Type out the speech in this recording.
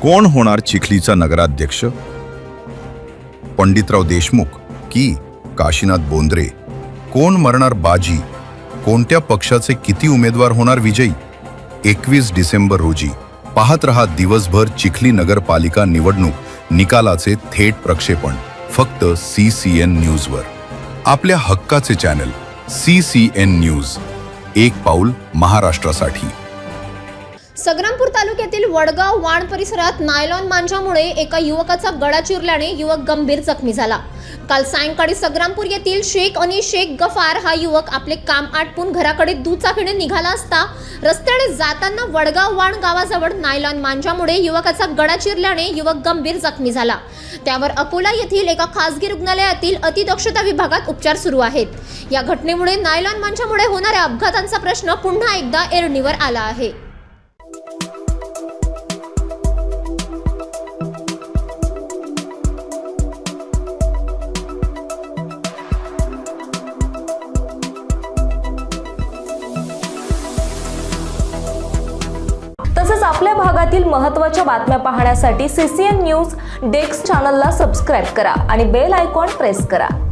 कोण होणार चिखलीचा नगराध्यक्ष? पंडितराव देशमुख की काशीनाथ बोंद्रे? कोण मरणार बाजी? कोणत्या पक्षाचे किती उमेदवार होणार विजयी? 21 डिसेंबर रोजी पाहत रहा दिवसभर चिखली नगरपालिका निवडणूक निकालाचे थेट प्रक्षेपण फक्त CCN न्यूजवर. आपल्या हक्काचे चॅनल CCN न्यूज. एक पाऊल महाराष्ट्रासाठी. संग्रामपूर तालुक्यातील वडगाव वाण परिसरात नायलॉन मांजामुळे एका युवकाचा गळा चिरल्याने युवक गंभीर जखमी झाला. काल सायंकाळी संग्रामपूर येथील शेख शेख गफार हा युवक आपले काम आटपून घराकडे दुचाकीने निघाला असता रस्त्याने जाताना वडगाव वाण गावाजवळ नायलॉन मांजामुळे युवकाचा गळा चिरल्याने युवक गंभीर जखमी झाला. त्यावर अकोला येथील एका खासगी रुग्णालयातील अतिदक्षता विभागात उपचार सुरू आहेत. या घटनेमुळे नायलॉन मांजामुळे होणाऱ्या अपघातांचा प्रश्न पुन्हा एकदा ऐरणीवर आला आहे. तसेच आपल्या भागातील महत्त्वाच्या बातम्या पाहण्यासाठी CCN न्यूज डेस्क चॅनलला सबस्क्राइब करा आणि बेल आयकॉन प्रेस करा.